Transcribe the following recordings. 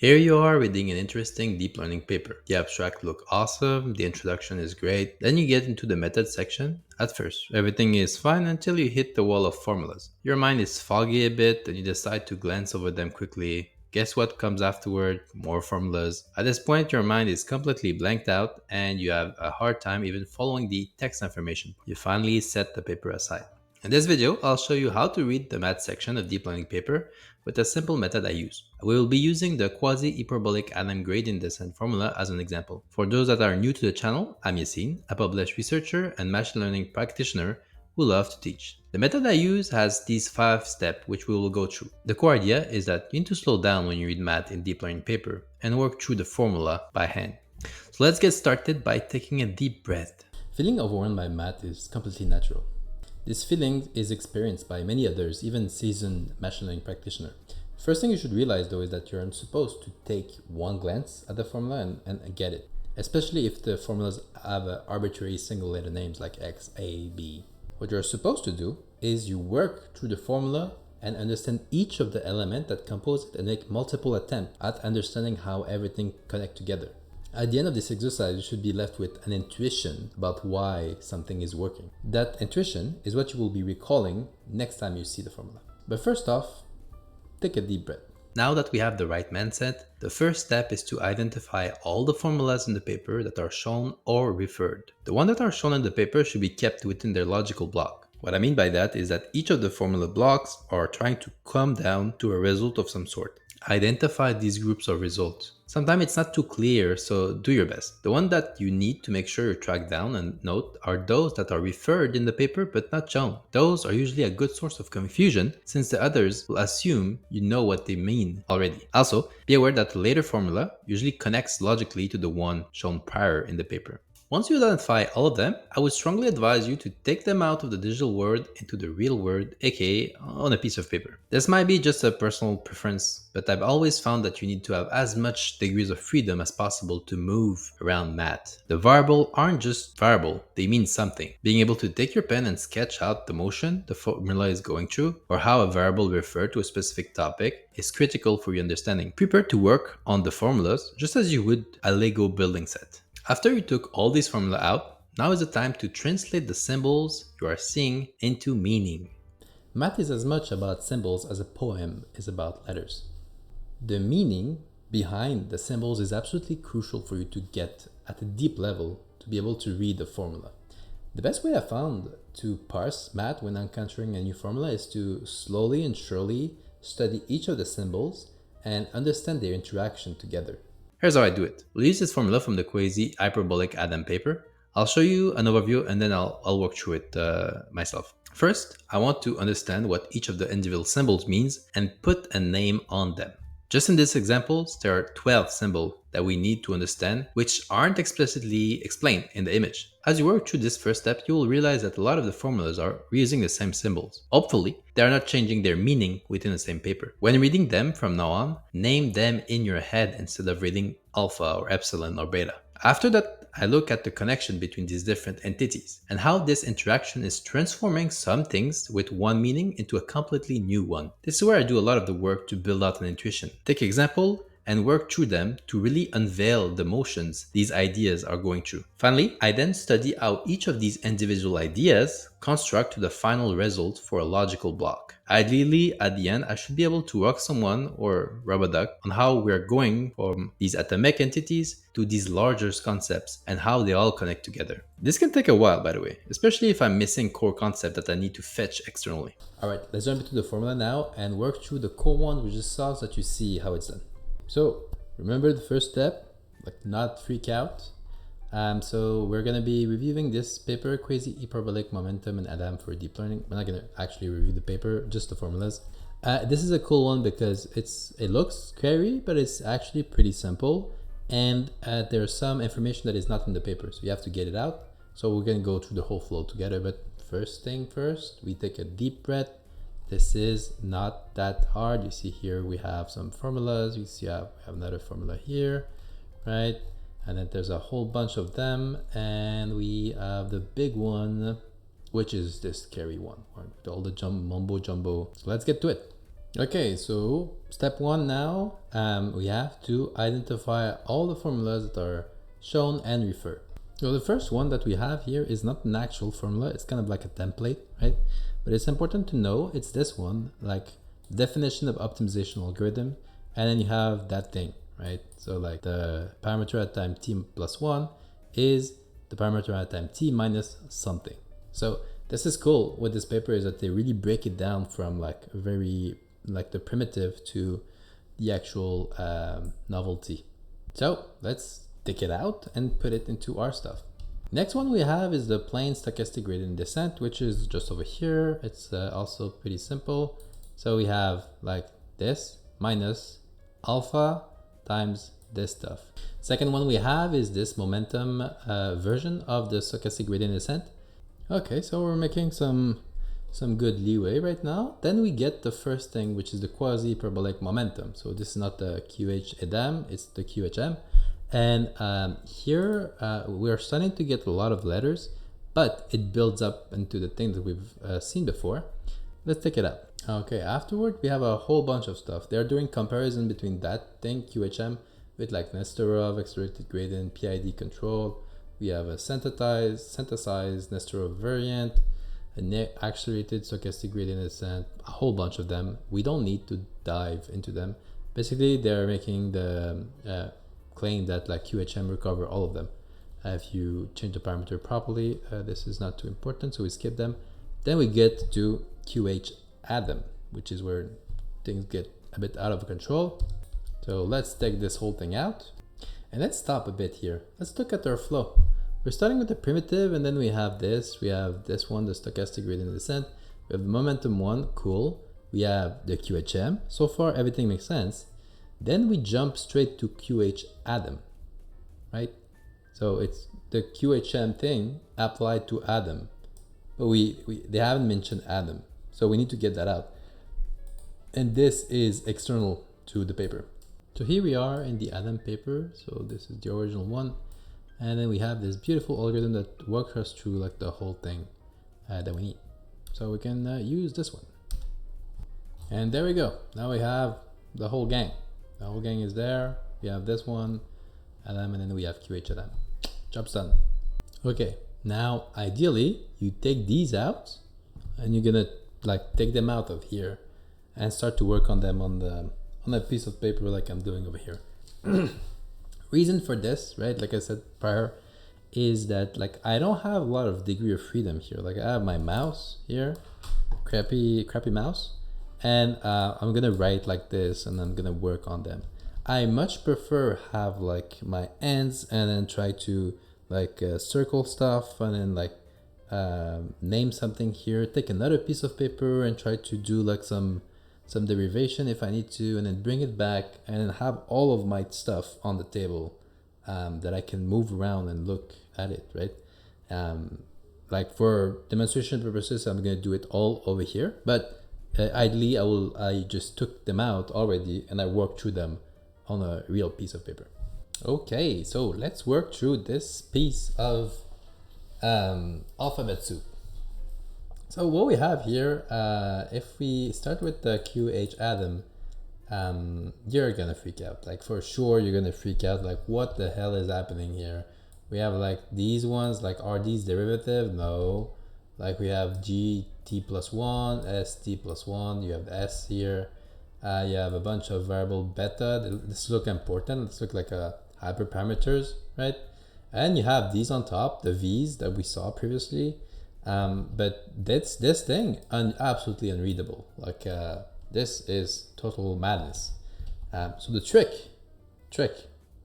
Here you are reading an interesting deep learning paper. The abstract look awesome, the introduction is great, then you get into the method section. At first, everything is fine until you hit the wall of formulas. Your mind is foggy a bit and you decide to glance over them quickly. Guess what comes afterward? More formulas. At this point, your mind is completely blanked out and you have a hard time even following the text information. You finally set the paper aside. In this video, I'll show you how to read the math section of deep learning paper with a simple method I use. We will be using the quasi-hyperbolic Adam gradient descent formula as an example. For those that are new to the channel, I'm Yassine, a published researcher and machine learning practitioner who love to teach. The method I use has these 5 steps which we will go through. The core idea is that you need to slow down when you read math in deep learning paper and work through the formula by hand. So let's get started by taking a deep breath. Feeling overwhelmed by math is completely natural. This feeling is experienced by many others, even seasoned machine learning practitioners. First thing you should realize though is that you're supposed to take one glance at the formula and get it, especially if the formulas have arbitrary single letter names like X, A, B. What you're supposed to do is you work through the formula and understand each of the elements that compose it and make multiple attempts at understanding how everything connects together. At the end of this exercise, you should be left with an intuition about why something is working. That intuition is what you will be recalling next time you see the formula. But first off, take a deep breath. Now that we have the right mindset, the first step is to identify all the formulas in the paper that are shown or referred. The ones that are shown in the paper should be kept within their logical block. What I mean by that is that each of the formula blocks are trying to come down to a result of some sort. Identify these groups of results. Sometimes it's not too clear, so do your best. The one that you need to make sure you track down and note are those that are referred in the paper but not shown. Those are usually a good source of confusion since the others will assume you know what they mean already. Also, be aware that the later formula usually connects logically to the one shown prior in the paper. Once you identify all of them, I would strongly advise you to take them out of the digital world into the real world, aka on a piece of paper. This might be just a personal preference, but I've always found that you need to have as much degrees of freedom as possible to move around math. The variable aren't just variable, they mean something. Being able to take your pen and sketch out the motion the formula is going through, or how a variable refers to a specific topic, is critical for your understanding. Prepare to work on the formulas just as you would a Lego building set. After you took all these formula out, now is the time to translate the symbols you are seeing into meaning. Math is as much about symbols as a poem is about letters. The meaning behind the symbols is absolutely crucial for you to get at a deep level to be able to read the formula. The best way I found to parse math when encountering a new formula is to slowly and surely study each of the symbols and understand their interaction together. Here's how I do it. We'll use this formula from the quasi-hyperbolic Adam paper. I'll show you an overview and then I'll work through it myself. First, I want to understand what each of the individual symbols means and put a name on them. Just in this example, there are 12 symbols that we need to understand, which aren't explicitly explained in the image. As you work through this first step, you will realize that a lot of the formulas are reusing the same symbols. Hopefully, they are not changing their meaning within the same paper. When reading them from now on, name them in your head instead of reading alpha or epsilon or beta. After that, I look at the connection between these different entities and how this interaction is transforming some things with one meaning into a completely new one. This is where I do a lot of the work to build out an intuition. Take example and work through them to really unveil the motions these ideas are going through. Finally, I then study how each of these individual ideas construct to the final result for a logical block. Ideally, at the end, I should be able to rock someone or rub a duck on how we're going from these atomic entities to these larger concepts and how they all connect together. This can take a while, by the way, especially if I'm missing core concept that I need to fetch externally. Alright, let's jump into the formula now and work through the core one, which is so that you see how it's done. So remember the first step, like not freak out. So we're going to be reviewing this paper, Quasi-Hyperbolic Momentum and Adam for Deep Learning. We're not going to actually review the paper, just the formulas. This is a cool one because it looks scary, but it's actually pretty simple. And there's some information that is not in the paper, so you have to get it out. So we're going to go through the whole flow together. But first thing first, we take a deep breath. This is not that hard. You see here we have some formulas. You see we have another formula here, right? And then there's a whole bunch of them. And we have the big one, which is this scary one, with all the mumbo jumbo. So let's get to it. Okay, so step one now, we have to identify all the formulas that are shown and referred. So the first one that we have here is not an actual formula, it's kind of like a template, right? But it's important to know it's this one, like definition of optimization algorithm, and then you have that thing, right? So like the parameter at time t plus 1 is the parameter at time t minus something. So this is cool with this paper is that they really break it down from like very like the primitive to the actual novelty. So let's take it out and put it into our stuff. Next one we have is the plain stochastic gradient descent, which is just over here. It's also pretty simple. So we have like this minus alpha times this stuff. Second one we have is this momentum version of the stochastic gradient descent. Okay, so we're making some good leeway right now. Then we get the first thing, which is the quasi-parabolic momentum. So this is not the QHAdam, it's the QHM. And here we are starting to get a lot of letters, but it builds up into the thing that we've seen before. Let's take it out. Okay, afterward we have a whole bunch of stuff. They're doing comparison between that thing, QHM, with like Nesterov, accelerated gradient, PID control. We have a synthesized Nesterov variant, an accelerated stochastic gradient descent, a whole bunch of them. We don't need to dive into them. Basically, they're making the claim that like QHM recover all of them. If you change the parameter properly, this is not too important, so we skip them. Then we get to QHAdam, which is where things get a bit out of control. So let's take this whole thing out. And let's stop a bit here. Let's look at our flow. We're starting with the primitive, and then we have this one, the stochastic gradient descent. We have the momentum one, cool. We have the QHM. So far, everything makes sense. Then we jump straight to QHAdam, right? So it's the QHM thing applied to Adam. But they haven't mentioned Adam. So we need to get that out. And this is external to the paper. So here we are in the Adam paper. So this is the original one. And then we have this beautiful algorithm that walks us through like the whole thing that we need. So we can use this one. And there we go. Now we have the whole gang. The whole gang is there. We have this one, Adam, and then we have QHAdam. Job's done. Okay, now ideally you take these out and you're gonna like take them out of here and start to work on them on a piece of paper like I'm doing over here. Reason for this, right, like I said prior, is that like I don't have a lot of degree of freedom here. Like I have my mouse here, crappy mouse, and I'm gonna write like this and I'm gonna work on them. I much prefer have like my ends and then try to like circle stuff and then like name something here, take another piece of paper and try to do like some derivation if I need to, and then bring it back and then have all of my stuff on the table that I can move around and look at it, right? Like for demonstration purposes, I'm gonna do it all over here, but ideally I just took them out already and I worked through them on a real piece of paper. Okay, so let's work through this piece of alphabet soup. So what we have here, if we start with the QHAdam, you're gonna freak out. Like for sure, you're gonna freak out. Like what the hell is happening here? We have like these ones, like are these derivative? No. Like we have GT plus 1, ST plus 1, you have S here. You have a bunch of variable beta. This look important. This look like a hyperparameters, right? And you have these on top, the V's that we saw previously. But that's this thing absolutely unreadable. Like this is total madness. So the trick,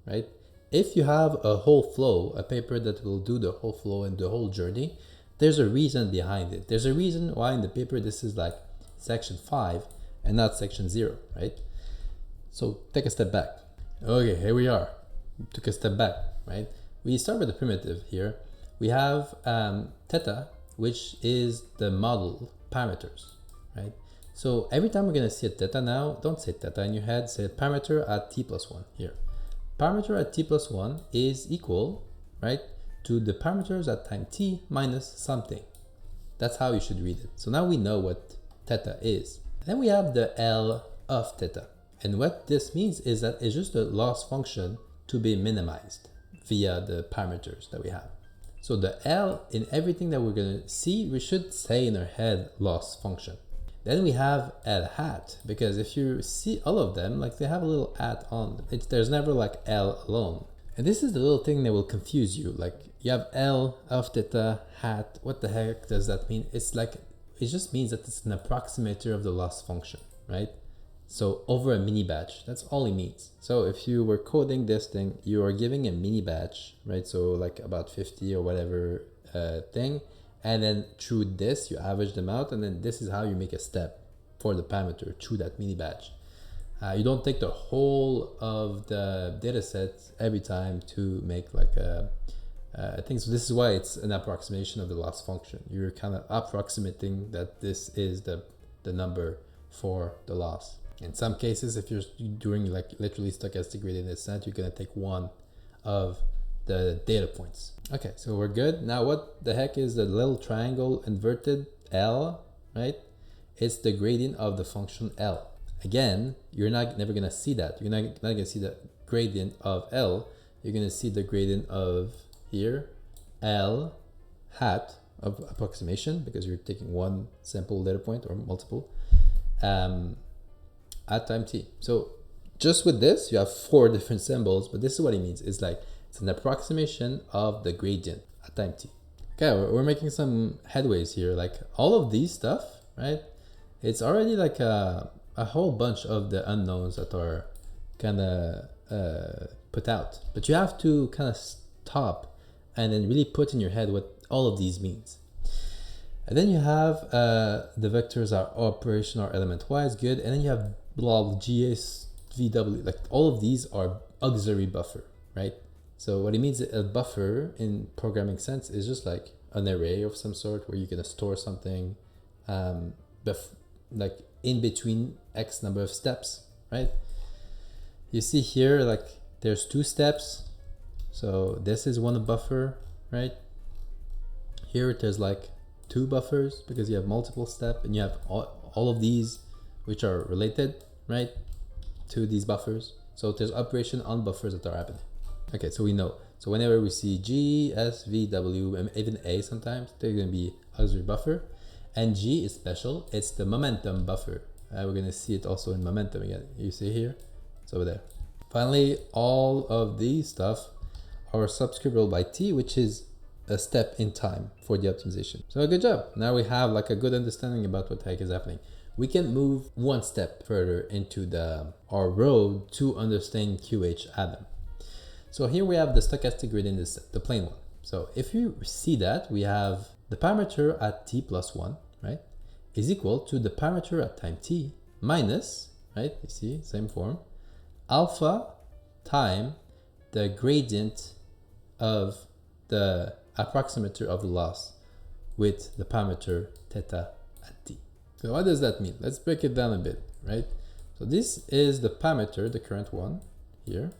right? If you have a whole flow, a paper that will do the whole flow and the whole journey, there's a reason behind it. There's a reason why in the paper this is like section 5 and not section 0, right? So take a step back. Okay, here we are. Took a step back, right? We start with the primitive here. We have theta, which is the model parameters, right? So every time we're gonna see a theta now, don't say theta in your head, say parameter at t plus 1 here. Parameter at t plus 1 is equal, right, to the parameters at time t minus something. That's how you should read it. So now we know what theta is. Then we have the L of theta. And what this means is that it's just a loss function to be minimized via the parameters that we have. So the L in everything that we're going to see, we should say in our head loss function. Then we have L hat, because if you see all of them, like they have a little hat on them. There's never like L alone. And this is the little thing that will confuse you. Like you have L of theta hat. What the heck does that mean? It's like, it just means that it's an approximator of the loss function, right? So over a mini batch, that's all it means. So if you were coding this thing, you are giving a mini batch, right? So like about 50 or whatever thing. And then through this, you average them out. And then this is how you make a step for the parameter through that mini batch. You don't take the whole of the data set every time to make like a thing. So this is why it's an approximation of the loss function. You're kind of approximating that this is the number for the loss. In some cases, if you're doing like literally stochastic gradient descent, you're going to take one of the data points. Okay, so we're good. Now what the heck is the little triangle inverted L, right? It's the gradient of the function L. Again, you're never going to see that. You're not going to see the gradient of L. You're going to see the gradient of here, L hat of approximation, because you're taking one simple data point or multiple at time t. So just with this, you have 4 different symbols, but this is what it means. It's like, it's an approximation of the gradient at time t. Okay, we're making some headways here. Like all of these stuff, right? It's already like a whole bunch of the unknowns that are kind of put out. But you have to kind of stop and then really put in your head what all of these means. And then you have the vectors are operation or element wise, good. And then you have blob, GS, VW, like all of these are auxiliary buffer, right? So what it means, a buffer in programming sense is just like an array of some sort where you're going to store something like in between X number of steps, right? You see here, like there's 2 steps. So this is one buffer, right? Here there's like 2 buffers because you have multiple steps, and you have all of these which are related, right, to these buffers. So there's operation on buffers that are happening. Okay, so we know. So whenever we see G, S, V, W, and even A sometimes, they're going to be auxiliary buffer. And G is special. It's the momentum buffer. We're going to see it also in momentum again. You see here? It's over there. Finally, all of these stuff are subscribable by T, which is a step in time for the optimization. So good job. Now we have like a good understanding about what the heck is happening. We can move one step further into our road to understand QHAdam. So here we have the stochastic gradient descent, the plain one. So if you see that, we have the parameter at t plus 1, right, is equal to the parameter at time t minus, right, you see, same form, alpha time the gradient of the approximator of the loss with the parameter theta at t. So what does that mean? Let's break it down a bit, right? So this is the parameter, the current one here,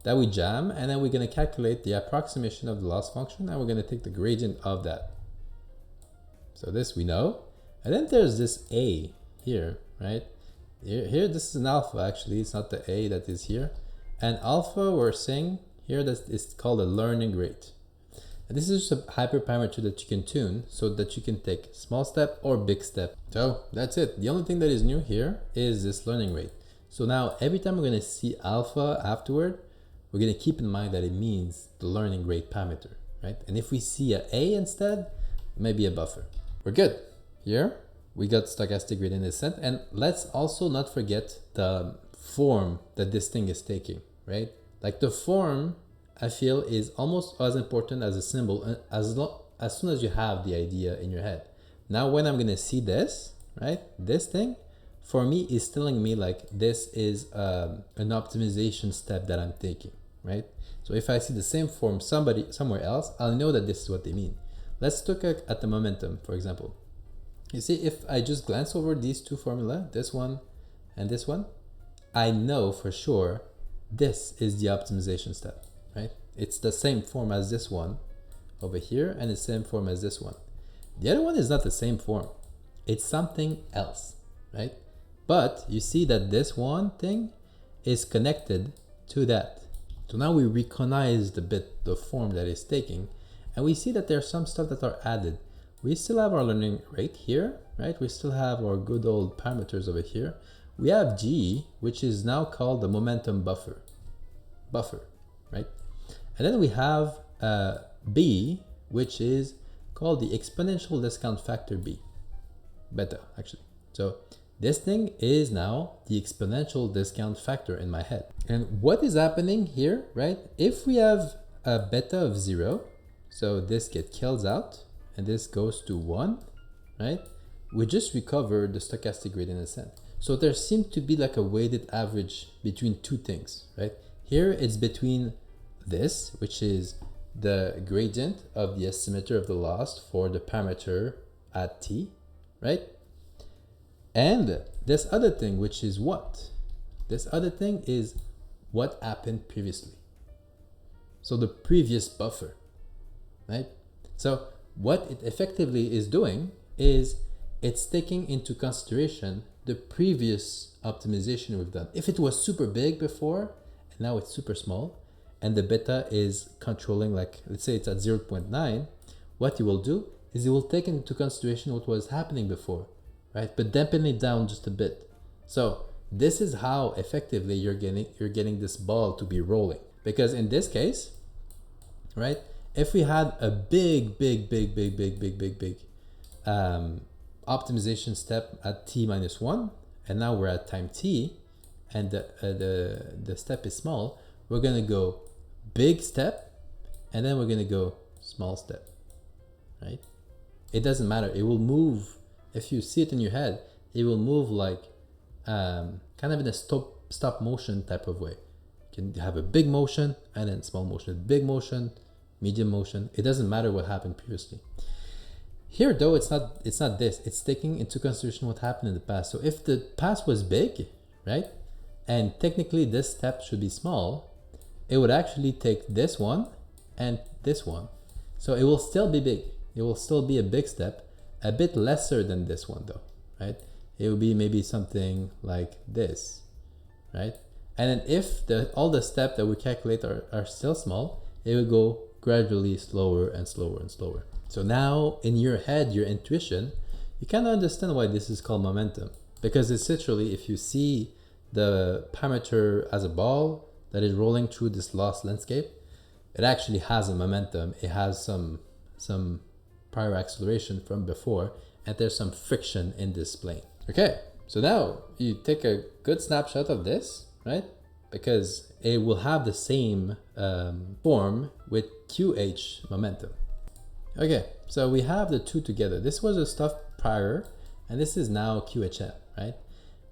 that we jam, and then we're going to calculate the approximation of the loss function, and we're going to take the gradient of that. So this we know. And then there's this A here, right? Here this is an alpha, actually. It's not the A that is here. And alpha, we're saying here that is called a learning rate. And this is just a hyperparameter that you can tune so that you can take small step or big step. So that's it. The only thing that is new here is this learning rate. So now every time we're going to see alpha afterward, we're going to keep in mind that it means the learning rate parameter, right? And if we see a A instead, maybe a buffer. We're good. Here we got stochastic gradient descent, and let's also not forget the form that this thing is taking, right? Like the form, I feel, is almost as important as a symbol as soon as you have the idea in your head. Now when I'm going to see this, right, this thing, for me is telling me like this is an optimization step that I'm taking, right? So if I see the same form somewhere else, I'll know that this is what they mean. Let's look at the momentum, for example. You see, if I just glance over these 2 formula, this one and this one, I know for sure this is the optimization step, right? It's the same form as this one over here and the same form as this one. The other one is not the same form. It's something else, right? But you see that this one thing is connected to that. So now we recognize the form that it's taking, and we see that there's some stuff that are added. We still have our learning rate here, right? We still have our good old parameters over here. We have G, which is now called the momentum buffer, right? And then we have B, which is called the exponential discount factor B, beta actually. So this thing is now the exponential discount factor in my head. And what is happening here, right? If we have a beta of 0, so this gets killed out and this goes to 1, right? We just recover the stochastic gradient descent. So there seems to be like a weighted average between two things, right? Here it's between this, which is the gradient of the estimator of the loss for the parameter at t, right? And this other thing, which is what? This other thing is what happened previously. So the previous buffer, right? So what it effectively is doing is it's taking into consideration the previous optimization we've done. If it was super big before and now it's super small and the beta is controlling, like let's say it's at 0.9, what you will do is you will take into consideration what was happening before, right? But dampen it down just a bit. So this is how effectively you're getting this ball to be rolling. Because in this case, right, if we had a big optimization step at t minus 1, and now we're at time t, and the step is small, we're gonna go big step, and then we're gonna go small step, right? It doesn't matter. It will move. If you see it in your head, it will move like kind of in a stop motion type of way. You can have a big motion and then small motion, big motion, medium motion. It doesn't matter what happened previously. Here though, it's not this. It's taking into consideration what happened in the past. So if the past was big, right, and technically this step should be small, it would actually take this one and this one. So it will still be big. It will still be a big step, a bit lesser than this one though, right? It will be maybe something like this, right? And then if all the steps that we calculate are still small, it will go gradually slower and slower and slower. So now in your head, your intuition, you kind of understand why this is called momentum. Because it's literally, if you see the parameter as a ball that is rolling through this lost landscape, it actually has a momentum. It has some prior acceleration from before, and there's some friction in this plane. Okay, so now you take a good snapshot of this, right? Because it will have the same form with QH momentum. Okay, so we have the two together. This was the stuff prior, and this is now QHM, right?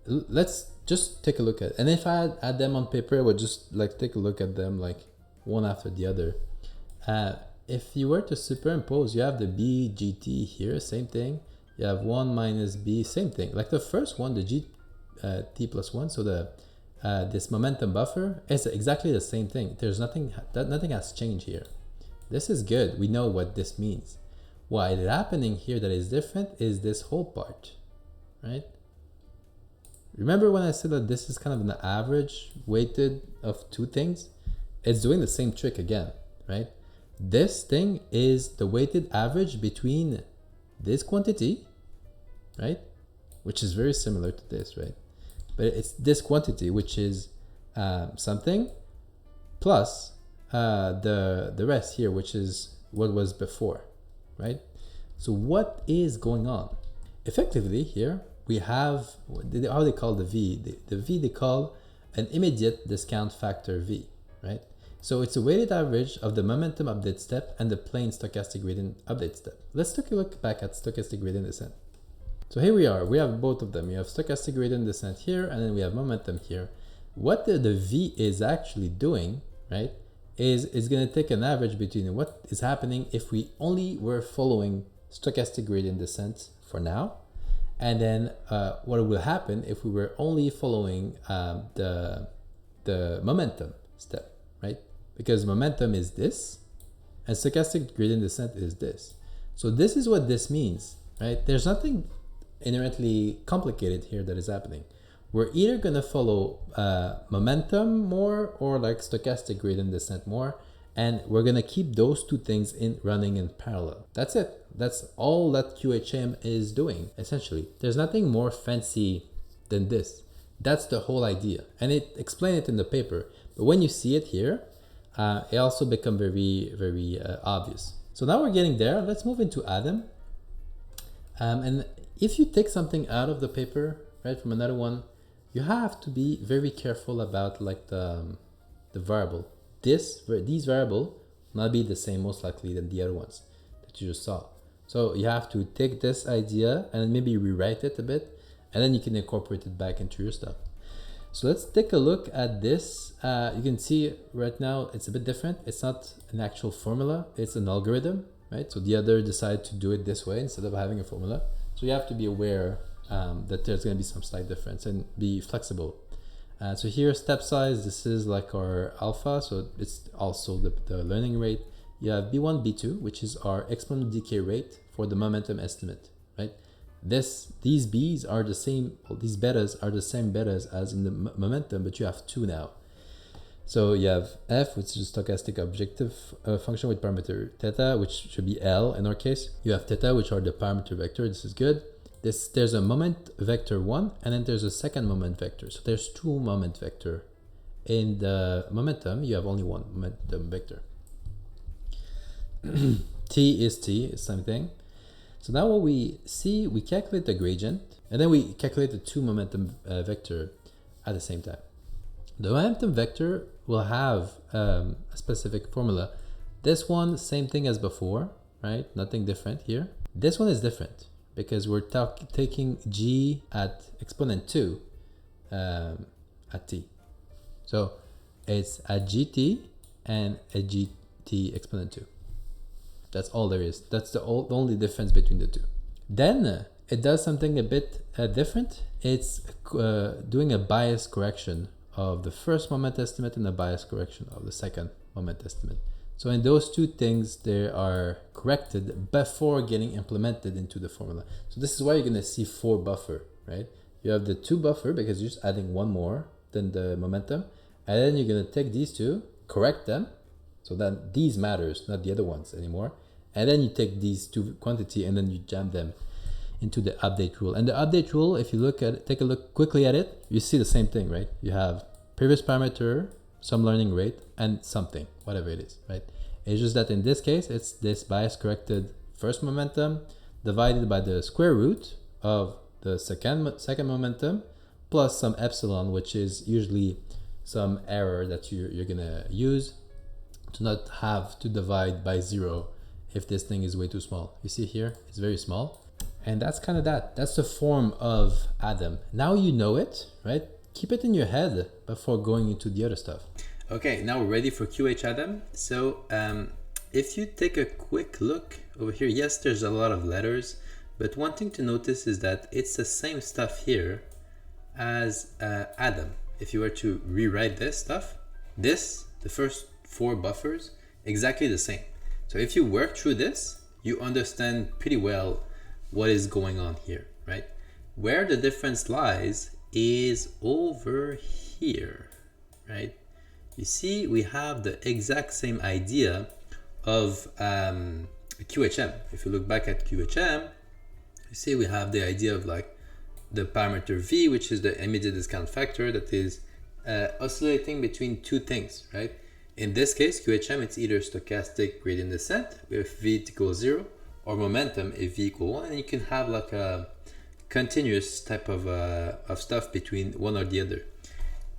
Let's just take a look at it. And if I had them on paper, I would just like take a look at them like one after the other. If you were to superimpose, you have the B, GT here, same thing. You have 1 minus B, same thing. Like the first one, the G T plus 1, so this momentum buffer is exactly the same thing. There's nothing has changed here. This is good. We know what this means. What is happening here that is different is this whole part, right? Remember when I said that this is kind of an average weighted of two things? It's doing the same trick again, right? This thing is the weighted average between this quantity, right? Which is very similar to this, right? But it's this quantity, which is something plus the rest here, which is what was before, right? So what is going on? Effectively here, we have, how they call the V? The V they call an immediate discount factor V, right? So it's a weighted average of the momentum update step and the plane stochastic gradient update step. Let's take a look back at stochastic gradient descent. So here we are, we have both of them. You have stochastic gradient descent here, and then we have momentum here. What the V is actually doing, right, is it's going to take an average between what is happening if we only were following stochastic gradient descent for now, and then what will happen if we were only following the momentum step, right? Because momentum is this, and stochastic gradient descent is this. So this is what this means, right? There's nothing inherently complicated here that is happening. we're either going to follow momentum more or like stochastic gradient descent more. And we're going to keep those two things running in parallel. That's it. That's all that QHAdam is doing, essentially. There's nothing more fancy than this. That's the whole idea. And it explained it in the paper. But when you see it here, it also becomes very, very obvious. So now we're getting there. Let's move into Adam. And if you take something out of the paper, right, from another one, you have to be very careful about like the variable. These variable will not be the same most likely than the other ones that you just saw. So you have to take this idea and maybe rewrite it a bit, and then you can incorporate it back into your stuff. So let's take a look at this. You can see right now it's a bit different. It's not an actual formula, it's an algorithm, right? So the other decided to do it this way instead of having a formula. So you have to be aware that there's going to be some slight difference and be flexible. So here, step size, this is like our alpha, so it's also the learning rate. You have B1, B2, which is our exponential decay rate for the momentum estimate, right? These B's are the same, these betas are the same betas as in the momentum, but you have two now. So you have F, which is a stochastic objective function with parameter theta, which should be L in our case. You have theta, which are the parameter vector. This is good. There's a moment vector 1, and then there's a second moment vector. So there's two moment vector. In the momentum, you have only one momentum vector. T is the same thing. So now what we see, we calculate the gradient, and then we calculate the two momentum vector at the same time. The momentum vector will have a specific formula. This one, same thing as before, right? Nothing different here. This one is different because we're taking g at exponent 2 at t. So it's at gt and at gt exponent 2. That's all there is. That's the only difference between the two. Then it does something a bit different. It's doing a bias correction of the first moment estimate and a bias correction of the second moment estimate. So in those two things, they are corrected before getting implemented into the formula. So this is why you're going to see 4 buffer, right? You have the 2 buffer because you're just adding one more than the momentum. And then you're going to take these two, correct them, so that these matters, not the other ones anymore. And then you take these two quantity and then you jam them into the update rule. And the update rule, if you look at it, take a look quickly at it, you see the same thing, right? You have previous parameter, some learning rate, and something, whatever it is, right? It's just that in this case, it's this bias corrected first momentum divided by the square root of the second momentum plus some epsilon, which is usually some error that you're gonna use to not have to divide by 0 if this thing is way too small. You see here, it's very small. And that's kind of that. That's the form of Adam. Now you know it, right? Keep it in your head before going into the other stuff. Okay, now we're ready for QHAdam. So if you take a quick look over here, yes, there's a lot of letters, but one thing to notice is that it's the same stuff here as Adam. If you were to rewrite this stuff, the first 4 buffers, exactly the same. So if you work through this, you understand pretty well what is going on here, right? Where the difference lies is over here, right? You see, we have the exact same idea of QHAdam. If you look back at QHAdam, you see we have the idea of like the parameter V, which is the immediate discount factor that is oscillating between two things, right? In this case, QHAdam, it's either stochastic gradient descent if V equals 0 or momentum if V equals 1, and you can have like a continuous type of stuff between one or the other.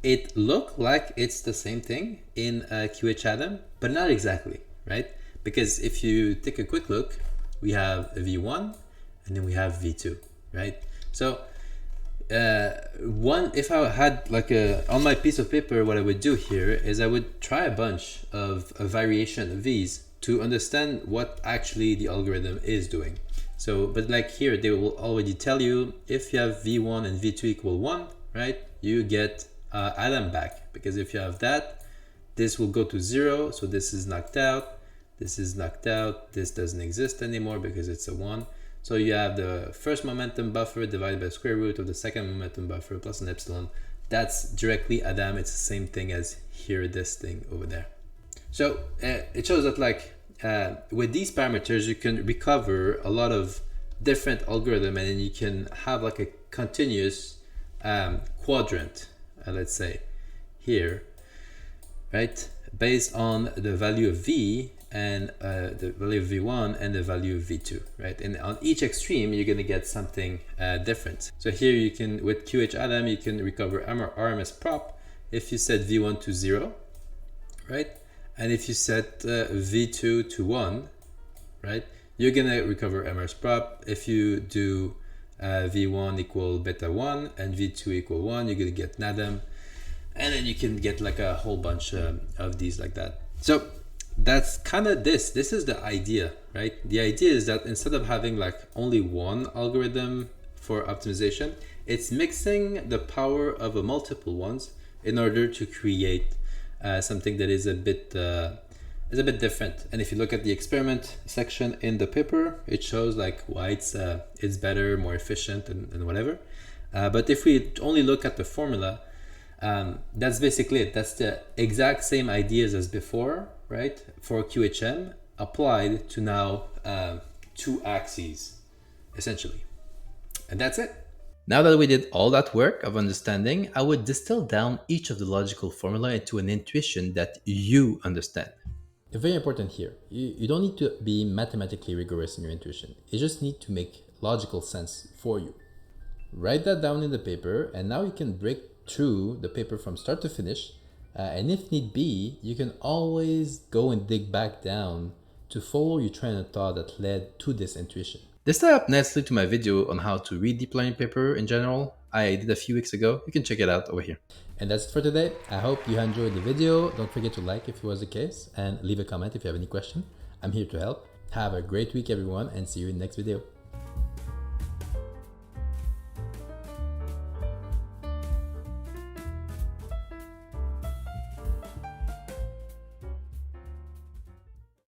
It looked like it's the same thing in QHAdam, but not exactly, right? Because if you take a quick look, we have V1 and then we have V2, right? So if I had like on my piece of paper, what I would do here is I would try a bunch of a variation of these to understand what actually the algorithm is doing. So, but like here, they will already tell you if you have V1 and V2 equal 1, right? You get Adam back, because if you have that, this will go to 0. So this is knocked out. This is knocked out. This doesn't exist anymore because it's a 1. So you have the first momentum buffer divided by the square root of the second momentum buffer plus an epsilon. That's directly QHAdam. It's the same thing as here, this thing over there. So it shows that like with these parameters, you can recover a lot of different algorithm, and then you can have like a continuous quadrant, let's say here, right? Based on the value of V and the value of V1 and the value of V2, right? And on each extreme, you're gonna get something different. So here you can, with QHAdam, you can recover RMS prop if you set V1 to 0, right? And if you set V2 to 1, right? You're gonna recover MRS prop. If you do V1 equal beta 1 and V2 equal 1, you're gonna get NADAM. And then you can get like a whole bunch of these like that. So that's kind of this. This is the idea, right? The idea is that instead of having like only one algorithm for optimization, it's mixing the power of multiple ones in order to create something that is a bit different. And if you look at the experiment section in the paper, it shows like why it's better, more efficient, and whatever. But if we only look at the formula, that's basically it. That's the exact same ideas as before, right? For QHM applied to now 2 axes, essentially. And that's it. Now that we did all that work of understanding, I would distill down each of the logical formula into an intuition that you understand. Very important here. You don't need to be mathematically rigorous in your intuition. You just need to make logical sense for you. Write that down in the paper, and now you can break through the paper from start to finish. And if need be, you can always go and dig back down to follow your train of thought that led to this intuition. This tied up nicely to my video on how to read deep learning paper in general. I did a few weeks ago. You can check it out over here. And that's it for today. I hope you enjoyed the video. Don't forget to like if it was the case, and leave a comment if you have any question. I'm here to help. Have a great week, everyone, and see you in the next video.